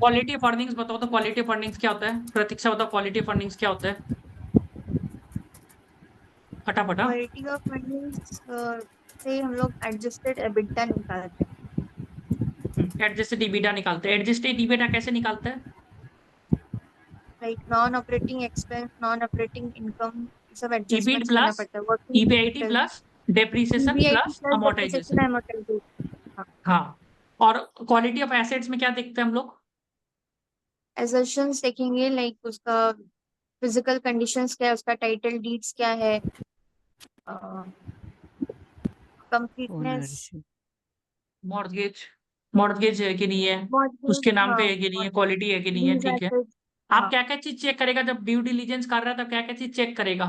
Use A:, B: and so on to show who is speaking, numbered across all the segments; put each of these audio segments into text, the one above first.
A: Quality of earnings बताओ तो quality of earnings क्या होता है? प्रतीक्षा बताओ क्वालिटी ऑफ अर्निंग्स क्या होता है? फटाफट हाँ।
B: क्वालिटी ऑफ अर्निंग्स से हम लोग एडजस्टेड एबिटा निकालते हैं।
A: एडजस्टेड ईबिटा निकालते हैं। एडजस्टेड ईबिटा कैसे निकालते हैं?
B: Like non operating expense, non operating income, सब
A: ईबीट
B: एडजस्टमेंट्स करना
A: प्लस
B: पड़ता है। Working
A: EBIT
B: capital,
A: plus depreciation
B: EBIT
A: plus
B: plus
A: amortisation.
B: Depreciation amortisation. हाँ।
A: हाँ। और क्वालिटी ऑफ एसेट्स में क्या देखते हैं हम लोग?
B: एजर्शंस देखेंगे, लाइक उसका फिजिकल कंडीशंस क्या है, उसका टाइटल डीड्स क्या है, कंप्लीटनेस,
A: ओनरशिप, मॉर्गेज, मॉर्गेज है कि नहीं है,
B: मॉर्गेज,
A: उसके नाम
B: हाँ,
A: पे है कि नहीं है, क्वालिटी है कि नहीं है,
B: लीज
A: ठीक है।
B: एसेट्स।
A: आप
B: हाँ,
A: क्या क्या चीज चेक करेगा जब ड्यू डिलीजेंस कर रहा है? तब क्या क्या चीज चेक करेगा?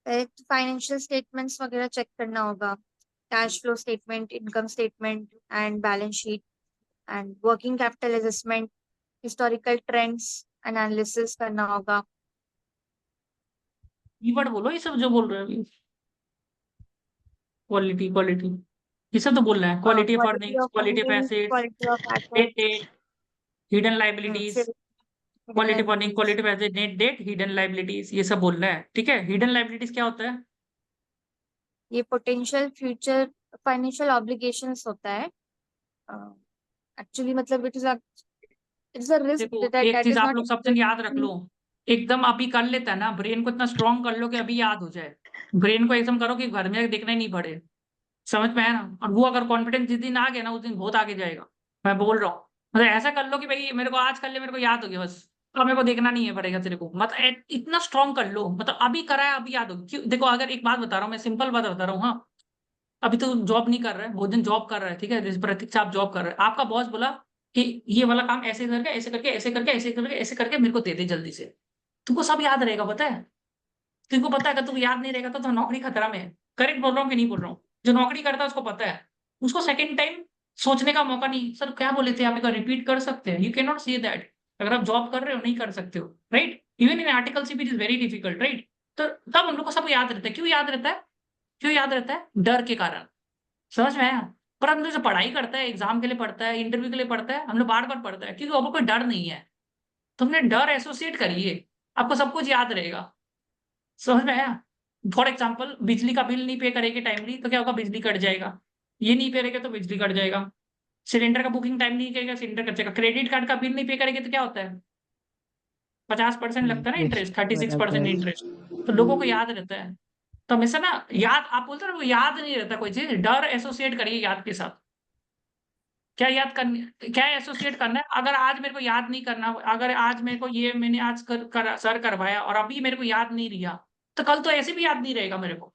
B: फाइनेंशियल स्टेटमेंट्स वगैरह चेक करना होगा, cash flow statement, income statement and balance sheet and working capital assessment, historical trends analysis करना होगा।
A: कीवर्ड बोलो ये सब जो बोल रहे हो अभी। क्वालिटी क्वालिटी ये सब तो बोल रहे हैं। Quality of
B: quality
A: earnings,
B: of
A: quality of
B: earning,
A: assets,
B: quality of
A: net
B: assets,
A: debt, hidden liabilities.
B: फिर hidden
A: quality of earning,
B: liabilities.
A: Quality of asset, net debt, hidden liabilities, ये सब बोल रहे हैं, ठीक है। हिडन लाइबिलिटीज क्या होता है?
B: ये पोटेंशियल फ्यूचर फाइनेंशियल ऑब्लिगेशंस होता है एक्चुअली, मतलब इट इज अ रिस्क
A: देखो
B: दैट
A: एक
B: दैट
A: चीज
B: इज
A: आप
B: नॉट
A: लोग सब जन याद रख लो।
B: एक्सपेक्टेड।
A: एकदम अभी कर लेता है ना, ब्रेन को इतना स्ट्रांग कर लो कि अभी याद हो जाए। ब्रेन को एकदम करो कि घर में देखना ही नहीं पड़े। समझ में आया ना? और वो अगर कॉन्फिडेंस जिस दिन आ गया ना, उस दिन बहुत आगे जाएगा। मैं बोल रहा हूँ। मतलब ऐसा कर लो कि भाई मेरे को आज कर ले, मेरे को याद हो गया बस। अब मेरे को देखना नहीं है पड़ेगा तेरे को, मतलब इतना स्ट्रांग कर लो, मतलब अभी करा है अभी याद हो क्यों। देखो अगर एक बात बता रहा हूँ, मैं सिंपल बात बता रहा हूँ हाँ। अभी तो जॉब नहीं कर रहा है, बहुत दिन जॉब कर रहा है, ठीक है, जैसे प्रतीक्षा आप जॉब कर रहे हैं, आपका बॉस बोला कि ये वाला काम ऐसे करके ऐसे करके ऐसे करके ऐसे करके ऐसे करके मेरे को दे दे जल्दी से। तुमको सब याद रहेगा पता है। तुमको पता है कि तुम याद नहीं रहेगा तो नौकरी खतरा में है। करेक्ट बोल रहा हूँ कि नहीं बोल रहा हूँ? जो नौकरी करता है उसको पता है। उसको सेकंड टाइम सोचने का मौका नहीं, सर क्या बोले थे आप, एक रिपीट कर सकते हैं, you can not say that. अगर आप जॉब कर रहे हो नहीं कर सकते हो, right. Even in article it is very difficult, right. तो तब हम लोग को सब याद रहता है। क्यों याद रहता है? क्यों याद रहता है? डर के कारण। समझ में आया? पर हम लोग जो पढ़ाई करता है, एग्जाम के लिए पढ़ता है, इंटरव्यू के लिए पढ़ता है, हम लोग बार बार पढ़ता है क्योंकि आपको कोई डर नहीं है। तुमने डर एसोसिएट करिए, आपको सब कुछ याद रहेगा। समझ में आया? फॉर एग्जाम्पल बिजली का बिल नहीं पे करेंगे टाइमली तो क्या होगा? बिजली कट जाएगा। ये नहीं पे करेंगे तो बिजली कट जाएगा। सिलेंडर का बुकिंग टाइम नहीं करेगा, सिलेंडर कट जाएगा। क्रेडिट कार्ड का बिल नहीं पे करेंगे तो क्या होता है? 50% लगता है ना
C: इंटरेस्ट
A: इंटरेस्ट, 36%
C: बराबर।
A: इंटरेस्ट। तो लोगों को याद रहता है। तो हमेशा ना याद, आप बोलते हो ना वो याद नहीं रहता कोई चीज, डर एसोसिएट करिए याद के साथ। क्या याद करनी, क्या एसोसिएट करना है? अगर आज मेरे को याद नहीं करना, अगर आज मेरे को ये मैंने आज सर करवाया और अभी मेरे को याद नहीं रहा, तो कल तो ऐसे भी याद नहीं रहेगा मेरे को।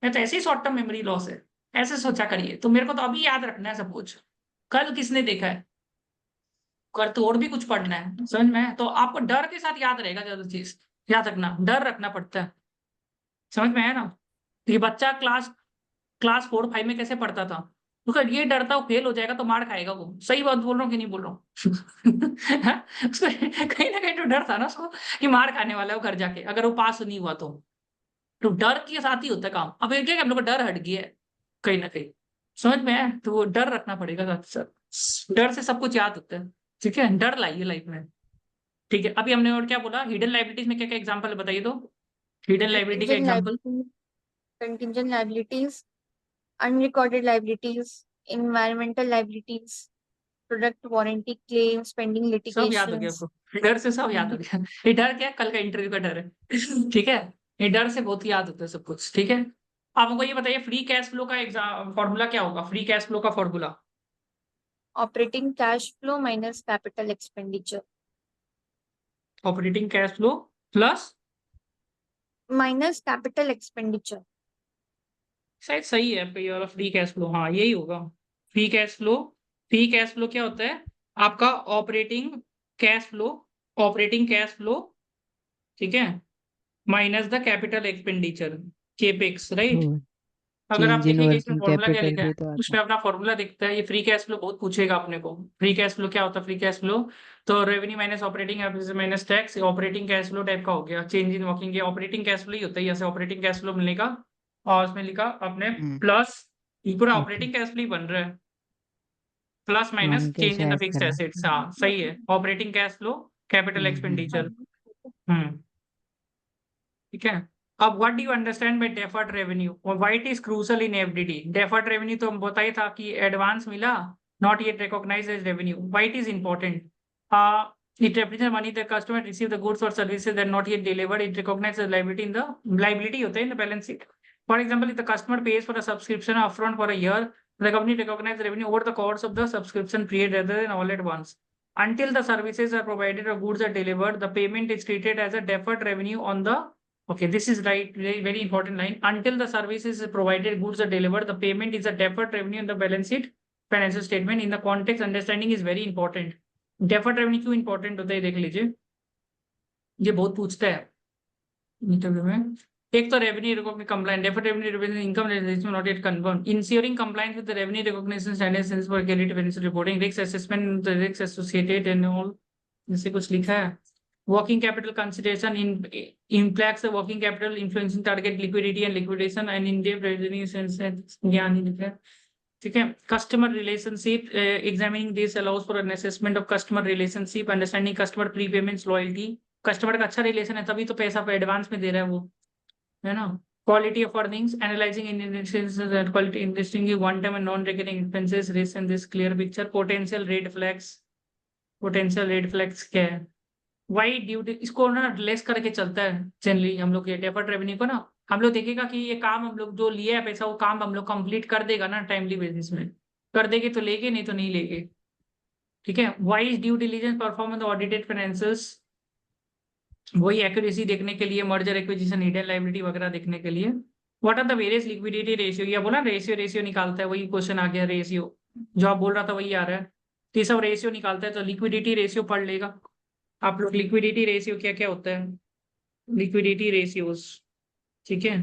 A: मैं तो ऐसे ही शॉर्ट टर्म मेमोरी लॉस है। ऐसे सोचा करिए तो मेरे को तो अभी याद रखना है सब कुछ। कल किसने देखा है? कल तो और भी कुछ पढ़ना है, समझ में है? तो आपको डर के साथ याद रहेगा ज्यादा चीज। याद रखना, डर रखना पड़ता है। समझ में है ना? ये बच्चा क्लास क्लास 4 5 में कैसे पढ़ता था? उसका ये डर था वो फेल हो जाएगा तो मार खाएगा वो। सही बात बोल रहा हूँ कि नहीं बोल रहा हूँ? हाँ? उसको कहीं ना कहीं तो डर था ना उसको कि मार खाने वाला है वो घर जाके अगर वो पास नहीं हुआ तो डर के साथ ही होता है काम। अब ये क्या है, हम लोग का डर हट गया है कहीं ना कहीं। समझ में है? तो वो डर रखना पड़ेगा साथ साथ। डर से सब कुछ याद होता है। ठीक है, डर लाइए लाइफ में। ठीक है, अभी हमने और क्या बोला? हिडन लाइबिलिटीज में क्या क्या एग्जाम्पल बताइए तो। हिडन लाइबिलिटी का
B: contingent
A: example.
B: Liabilities, contingent liabilities, unrecorded liabilities, environmental liabilities, product warranty claims, pending
A: सब याद हो गया
B: litigations.
A: आपको? डर से सब याद हो गया। ये डर क्या है? कल का इंटरव्यू का डर है। ठीक है। ये डर से बहुत याद होता है सब कुछ, ठीक है। आप हमको ये बताइए फ्री कैश फ्लो का एग्जाम फॉर्मूला क्या होगा? फ्री कैश फ्लो का formula.
B: Operating cash flow minus capital expenditure.
A: Operating cash flow plus.
B: Minus capital expenditure.
A: शायद सही है आपका ये वाला फ्री कैश फ्लो, हाँ यही होगा। Free cash flow. Free cash flow क्या होता है? आपका operating cash flow. Operating cash flow, ठीक है, minus the capital expenditure, capex, right. अगर आप
C: चेंज इन
A: देखिए इसमें
C: वर्किंग
A: फॉर्मूला क्या
C: कैपिटल
A: लिखा है,
C: भी तो आता
A: उसमें
C: है।
A: अपना फॉर्मूला दिखता है। ये फ्री कैश फ्लो बहुत पूछेगा अपने को। फ्री कैश फ्लो क्या होता है? फ्री कैश फ्लो तो revenue minus operating minus tax, operating cash flow type का हो गया। Change in working, operating cash flow ही होता है, ऐसे ऑपरेटिंग कैश फ्लो मिलेगा। और उसमें लिखा आपने
C: हम्म।
A: प्लस ये पूरा
C: ठीक है।
A: ऑपरेटिंग कैश फ्लो ही बन रहा है, प्लस माइनस
C: मन
A: चेंज
C: कैसे
A: इन द
C: ऐड
A: फिक्स्ड
C: करना।
A: एसेट्स। हाँ सही है, operating cash flow, capital expenditure. ठीक है। अब what do you understand by deferred revenue और why it is crucial in FDD? Deferred revenue तो हम बताया था कि एडवांस मिला, not yet recognised as revenue. Why it is important? it represents money the customer receive the goods or services that not yet delivered. It recognizes the liability in the liability होता है in the balance sheet. For example, if the customer pays for a subscription upfront for a year, the company recognizes revenue over the course of the subscription period rather than all at once. Until the services are provided or goods are delivered, the payment is treated as a deferred revenue on the. Okay, this is right, very, very important line. Until the services are provided, goods are delivered, the payment is a deferred revenue in the balance sheet financial statement. In the context, understanding is very important. Deferred revenue क्यों important होता है देख लीजिए, ये बहुत पूछता है interview में। एक तो revenue recognition compliance, deferred revenue recognition income release not yet confirm, ensuring compliance with the revenue recognition standards for credit financial reporting, risk assessment, the risk associated and all, जैसे कुछ लिखा है। Working capital consideration in impacts the working capital influencing target liquidity and liquidation and in depth revenue sense ज्ञान नहीं लिखा है। ठीक है। Customer relationship, examining this allows for an assessment of customer relationship, understanding customer prepayments, loyalty. Customer का अच्छा relation है तभी तो पैसा पे एडवांस में दे रहा है वो, है ना। Quality of earnings, analysing in quality interesting one time and non recurring expenses, risk and this clear picture. Potential red flags, potential red flags क्या है? वाई ड्यूटी, इसको ना लेस करके चलता है जनरली हम लोग ये डेफर्ड रेवेन्यू को ना। हम लोग देखेगा कि ये काम हम लोग जो लिया है पैसा, वो काम हम लोग कंप्लीट कर देगा ना टाइमली बेसिस में, कर देंगे तो लेके, नहीं तो नहीं लेके। ठीक है। Why is due diligence perform in the audited financials, वही एक्यूरेसी देखने के लिए, मर्जर एक्विजिशन, हिडन लायबिलिटी वगैरह देखने के लिए। What are the various liquidity ratio, ये बोला रेशियो, रेशियो निकालता है, वही क्वेश्चन आ गया रेशियो, जो आप बोल रहा था वही आ रहा है। तो ये सब रेशियो निकालता है, तो लिक्विडिटी रेशियो पढ़ लेगा आप लोग। लिक्विडिटी रेशियो क्या क्या होता है, लिक्विडिटी रेशियोज, ठीक है,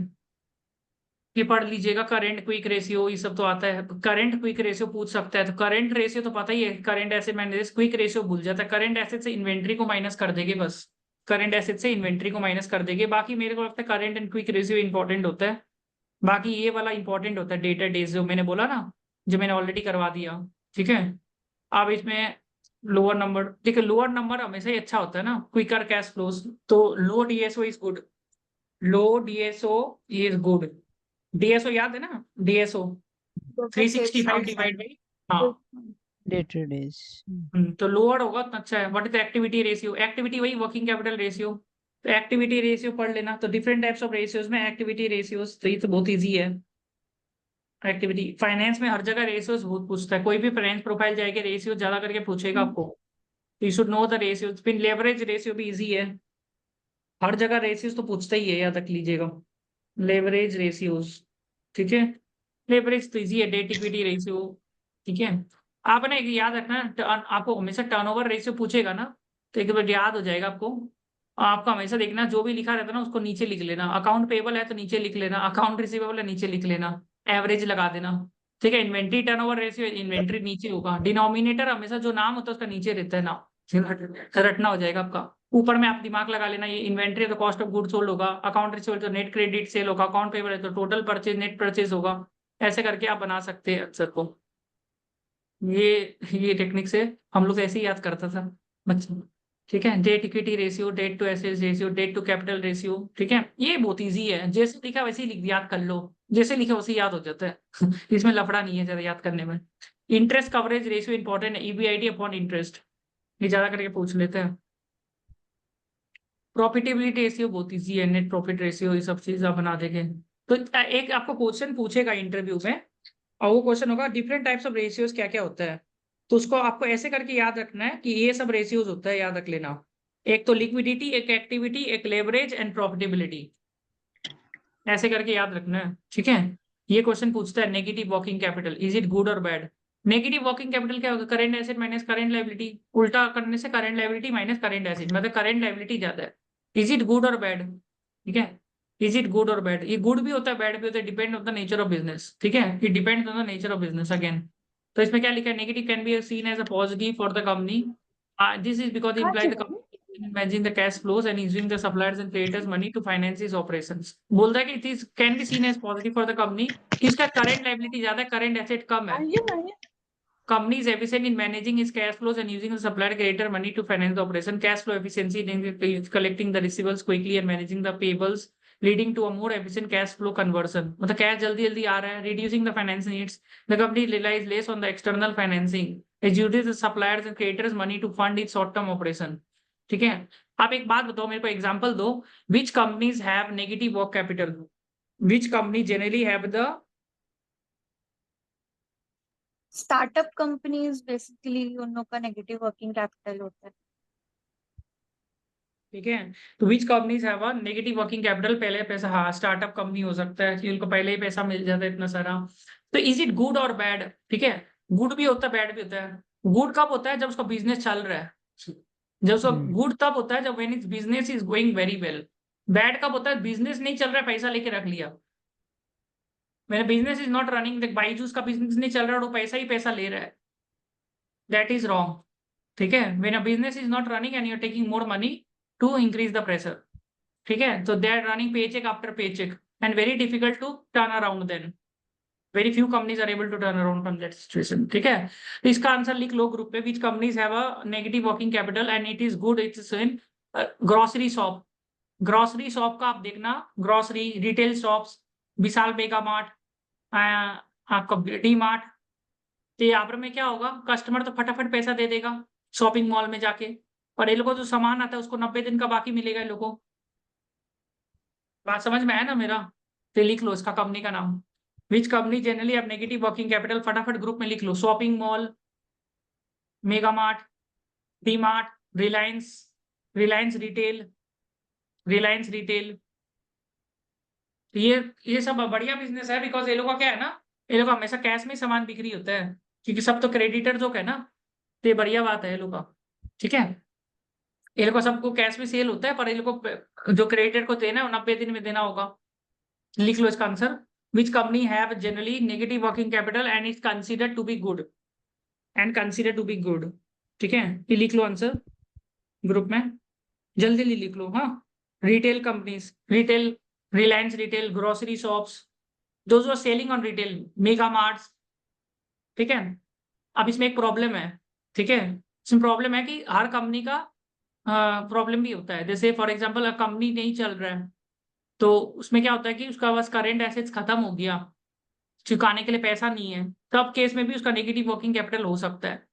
A: ये पढ़ लीजिएगा। करंट क्विक रेशियो, ये सब तो आता है। करंट क्विक रेशियो पूछ सकता है, तो करंट रेशियो तो पता ही है, current asset minus quick ratio भूल जाता है। करंट एसेट से इन्वेंट्री को माइनस कर देंगे बस, करंट एसेट से इन्वेंट्री को माइनस कर देंगे। बाकी मेरे को लगता है current and quick ratio important होता है, बाकी ये वाला इंपॉर्टेंट होता है डेटा डेज, जो मैंने बोला ना, जो मैंने ऑलरेडी करवा दिया। ठीक है। अब इसमें लोअर नंबर, देखिए लोअर नंबर हमेशा ही अच्छा होता है ना, क्विकर कैश फ्लोज। तो low DSO is good, low DSO is good. DSO याद है ना, डीएसओ 365 डिवाइड बाई, हाँ,
C: डेटर डेज।
A: तो लोअर होगा तो अच्छा है। What is the activity ratio? Activity वही वर्किंग कैपिटल रेशियो, तो एक्टिविटी रेशियो पढ़ लेना। तो डिफरेंट टाइप्स ऑफ रेशियोज में एक्टिविटी रेशियोज, तो ये तो बहुत इजी है। एक्टिविटी फाइनेंस में हर जगह रेशियोज बहुत पूछता है, कोई भी फाइनेंस प्रोफाइल जाएगा रेशियो ज्यादा करके पूछेगा आपको, you should know the ratios. फिर लेवरेज रेशियो भी इजी है, हर जगह रेशियोज तो पूछता ही है, याद रख लीजिएगा, लेवरेज रेशियोज। ठीक है। लेवरेज तो इजी है, डेट इक्विटी रेशियो। ठीक है। आपने एक याद रखना, आपको हमेशा टर्नओवर रेशियो पूछेगा ना, तो एक बार याद हो जाएगा आपको। आपको हमेशा देखना जो भी लिखा रहता है ना उसको नीचे लिख लेना, अकाउंट पेबल है तो नीचे लिख लेना, अकाउंट रिसीवेबल है नीचे लिख लेना, एवरेज लगा देना। ठीक है। इन्वेंट्री टर्नओवर रेशियो, इन्वेंट्री नीचे होगा, डिनोमिनेटर हमेशा जो नाम होता है उसका नीचे रहता है नाम, रटना हो जाएगा आपका। ऊपर में आप दिमाग लगा लेना, ये इन्वेंट्री तो कॉस्ट ऑफ गुड सोल्ड होगा, अकाउंट रिसीवेबल तो नेट क्रेडिट सेल होगा, अकाउंट पेबल है तो टोटल परचेज नेट परचेज होगा। ऐसे करके आप बना सकते हैं आंसर को। ये टेक्निक से हम लोग ऐसे ही याद करता था बच्चे। ठीक है। Debt equity ratio, debt to assets ratio, debt to capital ratio. ठीक है। ये बहुत इजी है, जैसे लिखा वैसे ही लिख याद कर लो, जैसे लिखा वैसे याद हो जाता है इसमें लफड़ा नहीं है ज्यादा याद करने में। इंटरेस्ट कवरेज रेशियो इंपॉर्टेंट है, ईबीआईटी अपॉन इंटरेस्ट, ये ज्यादा करके पूछ लेते हैं। प्रॉफिटेबिलिटी रेशियो बहुत इजी है, नेट प्रॉफिट रेशियो, ये सब चीज आप बना देंगे। तो एक आपको क्वेश्चन पूछेगा इंटरव्यू में, और वो क्वेश्चन होगा डिफरेंट टाइप्स ऑफ रेशियोज क्या क्या होता है, तो उसको आपको ऐसे करके याद रखना है कि ये सब रेशियोज होता है, याद रख लेना। एक तो लिक्विडिटी, एक एक्टिविटी, एक लेवरेज एंड प्रॉफिटेबिलिटी, ऐसे करके याद रखना है। ठीक है। ये क्वेश्चन पूछता है negative working capital, is it good और बैड? नेगेटिव वर्किंग कैपिटल क्या होगा? Current asset minus current liability, उल्टा करने से current liability minus current asset, मतलब करेंट लायबिलिटी ज्यादा है। इज इट गुड और बैड? ठीक है। इज इट गुड और बैड, ये गुड भी होता है बैड भी होता है, depend on the nature of business. ठीक है। It depends on the nature of business again. तो इसमें क्या लिखा है? Negative can be seen as a positive for the company, this is because imply the managing the cash flows and using the suppliers and creditors money to finance his operations. बोलता है कि it is can be seen as positive for the company कि इसका current liability ज्यादा है, current asset कम है. Company is efficient in managing its cash flows and using the supplier creditor money to finance the operation. Cash flow efficiency in collecting the receivables quickly and managing the payables, leading to a more efficient cash flow conversion. मतलब cash जल्दी जल्दी आ रहा है. Reducing the finance needs. The company relies less on the external financing. It uses the suppliers and creditors money to fund its short-term operation. ठीक है. आप एक बात बताओ, मेरे को एग्जांपल दो. Which companies have negative working capital? Which company generally have the
B: startup companies basically उन लोग का नेगेटिव वर्किंग कैपिटल होता है.
A: ठीक है. तो विच companies have a negative working capital? पहले पैसा, हाँ स्टार्टअप कंपनी हो सकता है कि उनको पहले ही पैसा मिल जाता है इतना सारा. तो इज इट गुड और बैड? ठीक है, गुड भी होता है बैड भी होता है. गुड कब होता है? जब उसका बिजनेस चल रहा है. जब उसका गुड तब होता है जब when it's business is going very well. Bad कब होता है? बिजनेस नहीं चल रहा है, पैसा लेके रख लिया. मेरा बिजनेस इज नॉट रनिंग. देख बाईजूस का बिजनेस नहीं चल रहा है और वो पैसा ही पैसा ले रहा है. That is wrong. ठीक है. When a business is not running and you are taking more money to increase the pressure. ठीक है. तो they are running paycheck after paycheck and very difficult to turn around. Then very few companies are able to turn around from that situation. ठीक है. तो इसका answer लिख लो group पे. Which companies have a negative working capital and it is good? It's in grocery shop. Grocery shop का आप देखना, ग्रोसरी रिटेल शॉप्स, विशाल मेगा मार्ट, आपका डी मार्ट. तो यहाँ पर में क्या होगा? कस्टमर तो फटाफट पैसा दे देगा शॉपिंग मॉल में जाके, और ये लोगों को जो सामान आता है उसको 90 दिन का बाकी मिलेगा इन लोगों को. बात समझ में आया ना मेरा? तो लिख लो इसका कंपनी का नाम. विच कंपनी जनरली अब नेगेटिव वर्किंग कैपिटल? फटाफट ग्रुप में लिख लो. Shopping mall, mega mart, D mart, Reliance, Reliance retail, Reliance retail. ये सब बढ़िया बिजनेस है बिकॉज ये लोग का क्या है ना, ये लोग का हमेशा कैश में सामान बिक्री होता है क्योंकि सब तो क्रेडिटर जो है ना. तो ये बढ़िया बात है ये लोग का. ठीक है. ये लोग को सबको कैश में सेल होता है पर ये लोग को जो क्रेडिटर को देना है 90 दिन में देना होगा. लिख लो इसका answer. Which company have generally negative working capital and is considered to be good? And consider to be good. ठीक है. ये लिख लो आंसर ग्रुप में. जल्दी लिख लो. हाँ. Retail companies, retail, Reliance retail, grocery shops, those are selling on retail, mega marts. ठीक है. अब इसमें एक प्रॉब्लम है. ठीक है. इसमें प्रॉब्लम है कि हर कंपनी का प्रॉब्लम भी होता है. जैसे फॉर एग्जांपल कंपनी नहीं चल रहा है तो उसमें क्या होता है कि उसका बस करेंट एसेट्स खत्म हो गया, चुकाने के लिए पैसा नहीं है, तब केस में भी उसका नेगेटिव वर्किंग कैपिटल हो सकता है.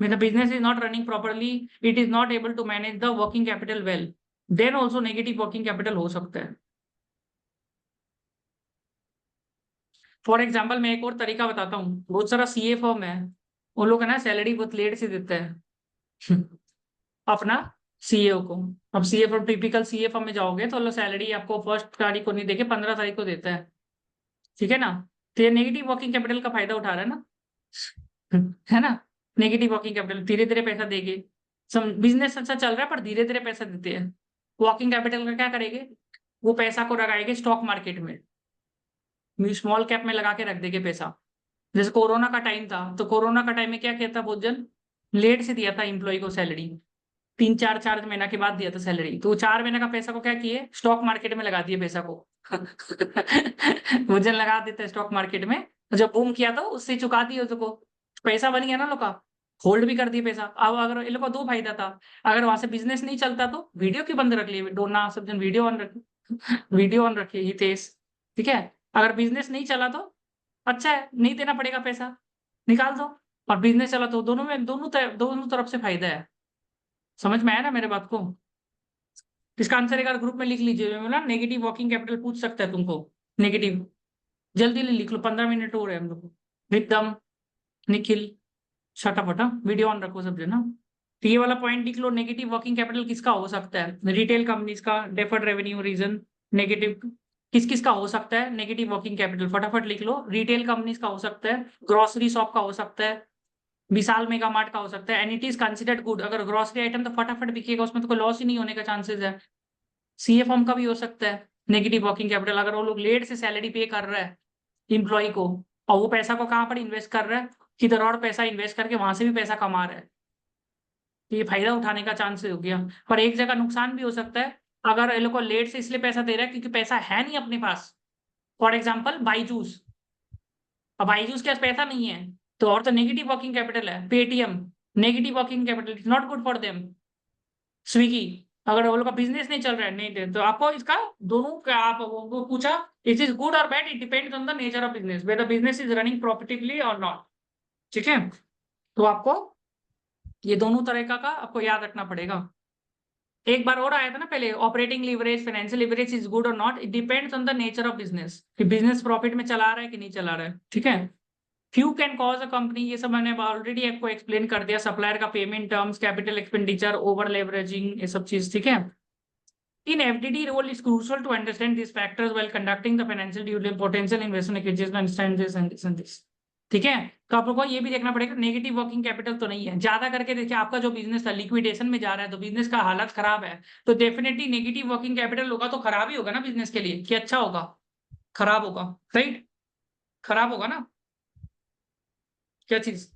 A: When the business is not running properly, it is not able to manage the working capital well, then also negative working capital हो सकता है. फॉर एग्जाम्पल मैं एक और तरीका बताता हूँ. बहुत सारा सीए फर्म है, वो लोग है ना सैलरी बहुत लेट से देते हैं अपना सीईओ को. अब CA firm, typical CA firm में जाओगे तो लोग सैलरी आपको फर्स्ट तारीख को नहीं देके 15 तारीख को देता है. ठीक है ना. तो ये नेगेटिव वर्किंग कैपिटल का फायदा उठा रहा है ना है ना. नेगेटिव वर्किंग कैपिटल धीरे धीरे पैसा देंगे. बिजनेस अच्छा चल रहा है पर धीरे धीरे पैसा देते हैं. वर्किंग कैपिटल का क्या करेंगे? वो पैसा को लगाएंगे स्टॉक मार्केट में, स्मॉल कैप में लगा के रख देंगे पैसा. जैसे कोरोना का टाइम था तो कोरोना का टाइम में क्या किया था? बहुत जन लेट से दिया था एम्प्लॉय को सैलरी. 3-4 महीना के बाद दिया था सैलरी. तो 4 महीने का पैसा को क्या किए? स्टॉक मार्केट में लगा दिए पैसा को बहुत जन लगा देते स्टॉक मार्केट में. जब बूम किया था उससे चुका दिए उसको, पैसा बन गया ना लोग का. होल्ड भी कर दिए पैसा. अब अगर इन लोग को दो फायदा था. अगर वहां से बिजनेस नहीं चलता तो वीडियो क्यों बंद रख लिए? डोना सब जन वीडियो ऑन रखे वीडियो ऑन रखिए हितेश. ठीक है. अगर बिजनेस नहीं चला तो अच्छा है, नहीं देना पड़ेगा पैसा, निकाल दो. और बिजनेस चला तो दोनों में दोनों तरफ से फायदा है. समझ में आया ना मेरे बात को? इसका आंसर एक बार ग्रुप में लिख लीजिए. ना नेगेटिव वर्किंग कैपिटल पूछ सकता है तुमको. नेगेटिव जल्दी लिख लो. 15 मिनट हो रहे हैं हम लोग को. विदम, निखिल, छटाफटा वीडियो ऑन रखो सब जना. तो ये वाला पॉइंट लिख लो. नेगेटिव वर्किंग कैपिटल किसका हो सकता है? रिटेल कंपनीज का. डेफर्ड रेवेन्यू रीजन नेगेटिव किस किस का हो सकता है? नेगेटिव वर्किंग कैपिटल फटाफट लिख लो. रिटेल कंपनीज का हो सकता है, ग्रोसरी शॉप का हो सकता है, विशाल मेगा मार्ट का हो सकता है. And it is considered good. अगर ग्रोसरी आइटम तो फटाफट बिकेगा, उसमें तो कोई लॉस ही नहीं होने का चांसेस है. सीए फर्म का भी हो सकता है नेगेटिव वर्किंग कैपिटल. अगर वो लोग लेट से सैलरी पे कर रहा है इंप्लॉय को और वो पैसा को कहाँ पर इन्वेस्ट कर रहा है, किधर और पैसा इन्वेस्ट करके वहां से भी पैसा कमा रहा है. तो ये फायदा उठाने का चांस हो गया। पर एक जगह नुकसान भी हो सकता है, अगर ये लोग को लेट से इसलिए पैसा दे रहा है क्योंकि पैसा है नहीं अपने पास। फॉर एग्जाम्पल बाईजूस, अब बाईजूस के पास पैसा नहीं है तो, और तो नेगेटिव वर्किंग कैपिटल है। Paytm negative working capital, it's not good for them. Swiggy, अगर वो लोग का बिजनेस नहीं चल रहा है, नहीं दे तो आपको इसका दोनों का आप वो पूछा, इट इज गुड और bad, it depends on the nature of business, whether business is running profitably और नॉट। ठीक है, तो आपको ये दोनों तरह का आपको याद रखना पड़ेगा। एक बार और आया था ना पहले, operating leverage, financial leverage is good और not, it depends on the nature of business, कि बिजनेस प्रॉफिट में चला रहा है कि नहीं चला रहा है। ठीक है, few can cause a company, ये सब मैंने ऑलरेडी आपको एक्सप्लेन कर दिया। सप्लायर का payment terms, capital expenditure, over leveraging, ये सब चीज। ठीक है, in FDD role is crucial to understand these factors while conducting the financial due diligence, potential investment acquisition, understand this and this। ठीक है, तो आप लोगों को ये भी देखना पड़ेगा नेगेटिव वर्किंग कैपिटल तो नहीं है। ज्यादा करके देखिए आपका जो बिजनेस था लिक्विडेशन में जा रहा है, तो बिजनेस का हालत खराब है, तो डेफिनेटली नेगेटिव वर्किंग कैपिटल होगा तो खराब ही होगा ना बिजनेस के लिए, कि अच्छा होगा, खराब होगा, राइट, खराब होगा ना। क्या चीज,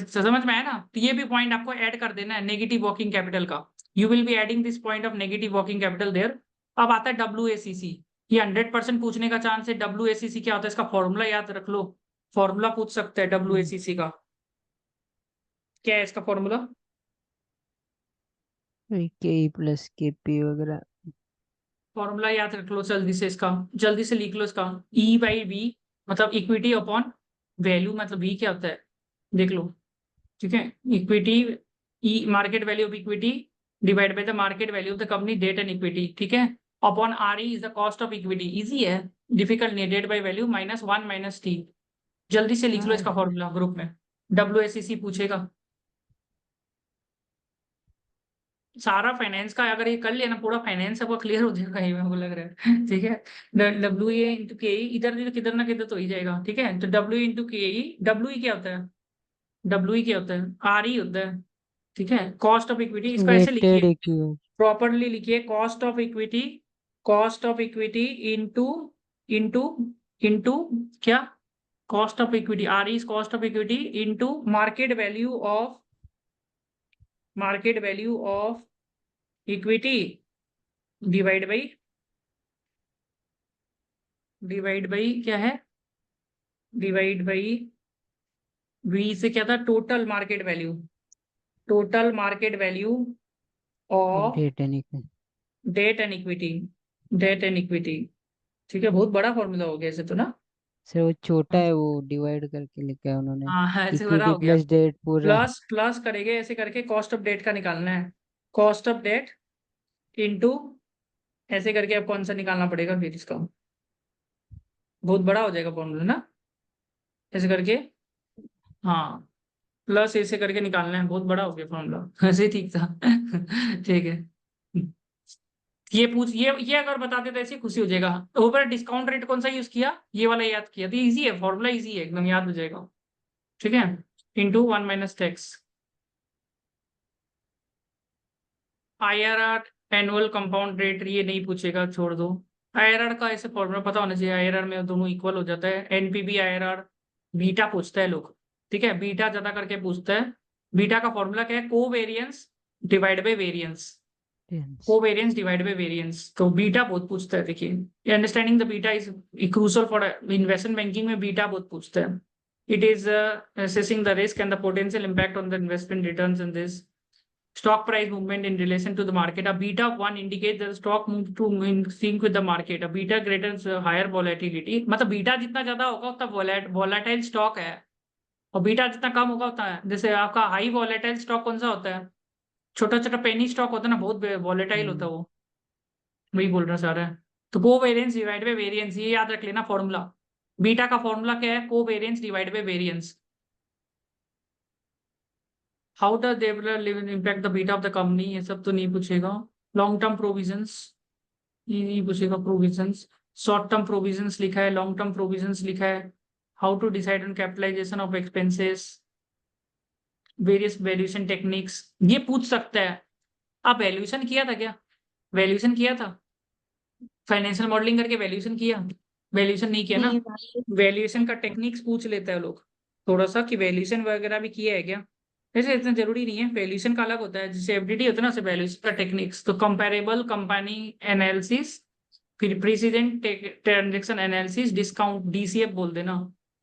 A: समझ में आया ना। तो ये भी पॉइंट आपको ऐड कर देना है नेगेटिव वर्किंग कैपिटल का। You will be adding this point of negative working capital there. अब आता है WACC, ये 100% पूछने का चांस है। WACC क्या होता है, इसका फॉर्मूला याद रख लो, फॉर्मूला पूछ सकते हैं WACC का। क्या है इसका फॉर्मूला?
C: KE+KP वगैरह।
A: फॉर्मूला याद रख लो जल्दी से, इसका जल्दी से लिख लो इसका। E/V मतलब इक्विटी अपॉन वैल्यू, मतलब V क्या होता है देख लो। ठीक है, equity, E market value of equity divide by the market value of the company, debt and equity. ठीक है, upon RE is the cost of equity. Easy है, डिफिकल्ट नहीं, डेट बाय वैल्यू -1 - T। जल्दी से लिख लो इसका फॉर्मूला ग्रुप में, WACC पूछेगा। सारा फाइनेंस का अगर ये कर लिया ना, पूरा फाइनेंस आपको क्लियर हो जाएगा, ये मेरे को लग रहा है। ठीक है, WA × KE, इधर नहीं तो किधर ना किधर तो ही जाएगा। ठीक है, तो WA × KE, WE क्या होता है, WE क्या होता है, RE होता है। ठीक है, कॉस्ट ऑफ इक्विटी, इसको ऐसे लिखिए,
C: वेटेड इक्विटी।
A: प्रॉपरली लिखिए, cost of equity, cost of equity into into into क्या, cost of equity, RE is cost of equity into market value of equity divide by क्या है, डिवाइड बाई V से क्या था, total market value of
C: debt and equity.
A: Debt and equity. ठीक है, बहुत बड़ा फॉर्मूला हो गया ऐसे तो ना।
C: सर वो छोटा है, वो डिवाइड करके लिखा है उन्होंने।
A: हाँ ऐसे बड़ा
C: इक्विटी
A: हो गया,
C: प्लस डेट पूरा।
A: प्लस प्लस करेंगे ऐसे करके, कॉस्ट ऑफ डेट का निकालना है, कॉस्ट ऑफ डेट इनटू, ऐसे करके आपको आंसर निकालना पड़ेगा फिर इसका। बहुत बड़ा हो जाएगा फॉर्मूला ना, ऐसे करके, हाँ प्लस ऐसे करके निकालना है, बहुत बड़ा हो गया फॉर्मूला। ऐसे ही ठीक था। ठीक है, ये पूछ, ये अगर बताते तो ऐसी खुशी हो जाएगा। ओवर डिस्काउंट रेट कौन सा यूज किया, ये वाला याद किया तो इजी है, फॉर्मूला इजी है एकदम, याद हो जाएगा। ठीक है, into 1 - tax. IRR annual compound rate, ये नहीं पूछेगा, छोड़ दो। IRR का ऐसे फॉर्मूला पता होना चाहिए, IRR में दोनों इक्वल हो जाता है। NPV IRR, बीटा पूछता है लोग। ठीक है, बीटा ज्यादा करके पूछता है। बीटा का फॉर्मूला क्या है, covariance divide by variance, covariance divide by variance. तो बीटा बहुत पूछता है, देखिए understanding the beta is crucial for investment banking में, बीटा बहुत पूछता है। It is assessing the risk and the potential impact on the investment returns in this stock price movement in relation to the market. A beta of 1 indicates that the stock move to in sync with the market. A beta greater higher volatility, मतलब beta जितना ज्यादा होगा उतना volatile stock है, और beta जितना कम होगा उतना है। जैसे आपका हाई वोलेटाइल स्टॉक कौन सा होता है, छोटा छोटा पेनी स्टॉक होता है ना, बहुत वोलेटाइल होता है वो, वही बोल रहा सारा है। तो कोवेरिएंस डिवाइड बाय वेरिएंस, ये याद रख लेना फॉर्मूला। बीटा का फॉर्मूला क्या है, covariance divide by variance. How does they will impact the beta of the company, ये सब तो नहीं पूछेगा। लॉन्ग टर्म प्रोविजंस, ये नहीं पूछेगा। प्रोविजंस, शॉर्ट टर्म प्रोविजंस लिखा है, लॉन्ग टर्म प्रोविजंस लिखा है। How to decide on capitalization of expenses, various valuation techniques, ये पूछ सकता है। आप वैल्यूएशन किया था क्या, वैल्यूएशन किया था, फाइनेंशियल मॉडलिंग करके वैल्यूएशन किया, वैल्यूएशन नहीं किया ना।
B: नहीं,
A: वैल्यूएशन का टेक्निक्स पूछ लेता है लोग थोड़ा सा, कि वैल्यूएशन वगैरह भी किया है क्या, वैसे इतना जरूरी नहीं है, वैल्यूएशन का अलग होता है, जैसे एफडीटी होता है ना, वैसे वैल्यूएशन का टेक्निक्स, तो कंपैरेबल कंपनी एनालिसिस, फिर precedent transaction analysis, discount, DCF बोल देना,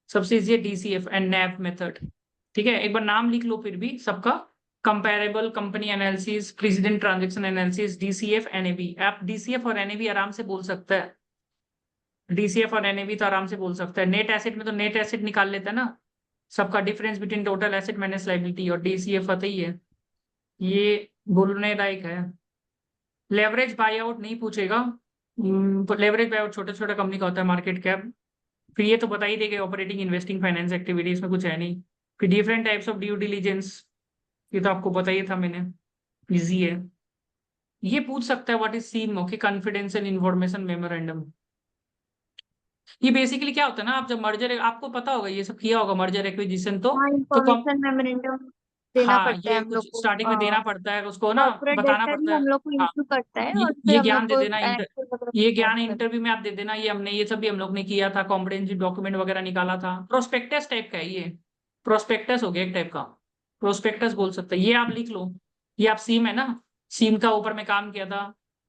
A: सबसे इजी है डीसीएफ एंड नैप मेथड। ठीक है, एक बार नाम लिख लो फिर भी सबका, comparable company analysis, president transaction analysis, DCF, NAB. आप डीसीएफ और एनएबी आराम से बोल सकता है, डीसीएफ और एनएबी तो आराम से बोल सकता है। नेट एसेट में तो नेट एसेट निकाल लेता है ना, सबका difference between total asset minus liability, और डीसीएफ पता ही है, ये बोलने लायक है। लेवरेज बाई आउट नहीं पूछेगा, लेवरेज बाई आउट छोटा छोटा कंपनी का होता है, मार्केट कैप। फिर ये तो बता ही देगा ऑपरेटिंग इन्वेस्टिंग फाइनेंस एक्टिविटीज में कुछ है नहीं। फिर different types of due diligence, ये तो आपको बताइए था मैंने, इजी है। ये पूछ सकता है व्हाट इज सीमओ की कॉन्फिडेंशियल इंफॉर्मेशन मेमोरेंडम। ये बेसिकली क्या होता है ना, आप जब मर्जर, आपको पता होगा ये सब किया होगा मर्जर एक्विजिशन, तो
B: हाँ,
A: कम,
B: इंफॉर्मेशन मेमोरेंडम देना
A: हाँ
B: पड़ता है
A: ये
B: हम लोग
A: कुछ
B: को।
A: स्टार्टिंग में देना पड़ता है उसको ना,
B: कॉर्पोरेट
A: बताना
B: डाटा भी
A: पड़ता है।
B: हम लोग को
A: हाँ,
B: इश्यू करता है
A: ये
B: और फिर
A: ये
B: हम लोग
A: ज्ञान दे
B: को
A: देना
B: एक्सेल वगैरह
A: ये ज्ञान
B: प्रोवाइड करते
A: इंटरव्यू में आप दे देना, ये हमने ये सब भी हम लोग ने किया था, कॉम्प्रिहेंसिव डॉक्यूमेंट वगैरह निकाला था, प्रोस्पेक्टस टाइप का है ये, प्रोस्पेक्टस हो गया एक टाइप का, प्रोस्पेक्टस बोल सकते हैं, ये आप लिख लो। ये आप सीम है ना, सीम का ऊपर में काम किया था।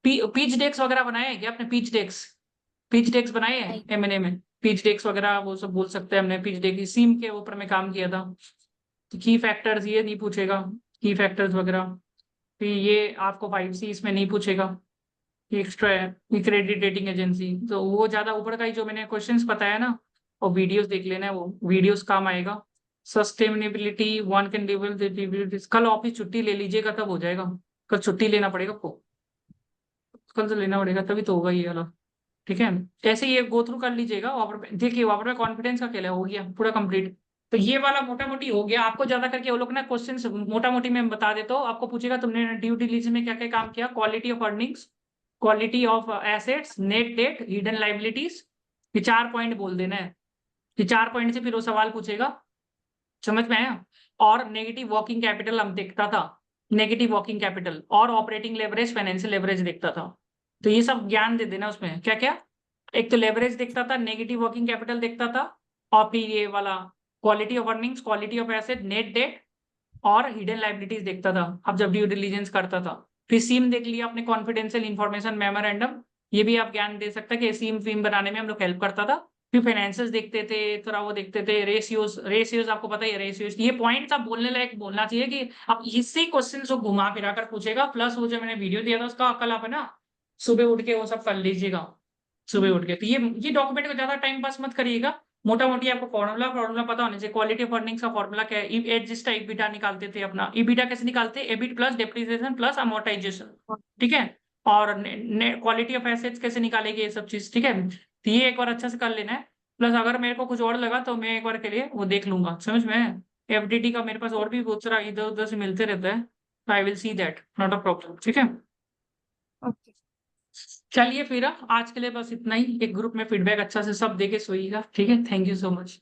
A: पीच डेक्स वगैरह बनाए हैं क्या आपने, पीच डेक्स बनाए हैं
B: नहीं।
A: एमएनए में, पीच डेक्स वगैरह वो सब बोल सकते हैं हमने, पीच डेक सीम के ऊपर में काम किया था। तो की फैक्टर्स ये नहीं पूछेगा, की फैक्टर्स वगैरह। फिर ये आपको 5C इसमें नहीं पूछेगा, ये एक्स्ट्रा है, क्रेडिट रेटिंग एजेंसी, तो वो ज्यादा ऊपर का ही जो मैंने क्वेश्चंस बताया ना, और वीडियोस देख लेना है, वो वीडियोस काम आएगा। सस्टेनेबिलिटी, वन कैन डेवलप, कल ऑफिस छुट्टी ले लीजिएगा तब हो जाएगा, कल छुट्टी लेना पड़ेगा आपको, कल से लेना पड़ेगा तभी तो होगा ये वाला। ठीक है, ऐसे ये गो थ्रू कर लीजिएगा, और देखिए वहां पर कॉन्फिडेंस का खेला हो गया पूरा कंप्लीट। तो ये वाला मोटा मोटी हो गया, आपको ज्यादा करके वो लोग ना क्वेश्चन मोटा मोटी मैं बता देता हूँ, आपको पूछेगा तुमने ड्यू डिलीजेंस में क्या क्या काम किया, quality of earnings, quality of assets, net debt, hidden liabilities, ये 4 पॉइंट बोल देना है। ये 4 पॉइंट से फिर वो सवाल पूछेगा, समझ में आया। और नेगेटिव वर्किंग कैपिटल हम देखता था, नेगेटिव वर्किंग कैपिटल, और ऑपरेटिंग लेवरेज, फाइनेंशियल लेवरेज देखता था। तो ये सब ज्ञान दे देना उसमें, क्या क्या, एक तो लेवरेज देखता था, नेगेटिव वर्किंग कैपिटल देखता था, और फिर ये वाला quality of earnings, quality of asset, net date, और हिडन लाइबिलिटीज देखता था अब जब ड्यू डिलीजेंस करता था। फिर सीम देख लिया आपने, कॉन्फिडेंशियल इंफॉर्मेशन मेमोरेंडम, ये भी आप ज्ञान दे सकते हैं कि सीम फीम बनाने में हम लोग हेल्प करता था। फिर फाइनेंशियल्स देखते थे, थोड़ा वो देखते थे, रेशियोज, रेशियोज आपको पता ही है, रेशियोज ये पॉइंट्स आप बोलने लायक बोलना चाहिए कि अब इससे क्वेश्चन को घुमा फिरा कर पूछेगा। प्लस वो जो मैंने वीडियो दिया था उसका कल आप है ना सुबह उठ के वो सब कर लीजिएगा, सुबह उठ के। तो ये डॉक्यूमेंट को ज्यादा टाइम पास मत करिएगा, मोटा मोटी आपको फॉर्मूला पता होने चाहिए। क्वालिटी ऑफ अर्निंग्स का फॉर्मूला क्या है, एडजस्ट ईबिटा निकालते थे अपना, ईबिटा कैसे निकालते हैं, EBIT plus depreciation plus amortization, ठीक है। और क्वालिटी ऑफ एसेट्स कैसे निकालेंगे, ये सब चीज, ठीक है। तो ये एक बार अच्छा से कर लेना है। प्लस अगर मेरे को कुछ और लगा तो मैं एक बार के लिए वो देख लूंगा, समझ में। एफडीटी का मेरे पास और भी बहुत सारा इधर उधर से मिलते रहता है, I will see that, not a problem, ठीक है।
B: ओके।
A: चलिए फिर आज के लिए बस इतना ही, एक ग्रुप में फीडबैक अच्छा से सब देके सोइएगा, ठीक है। Thank you so much.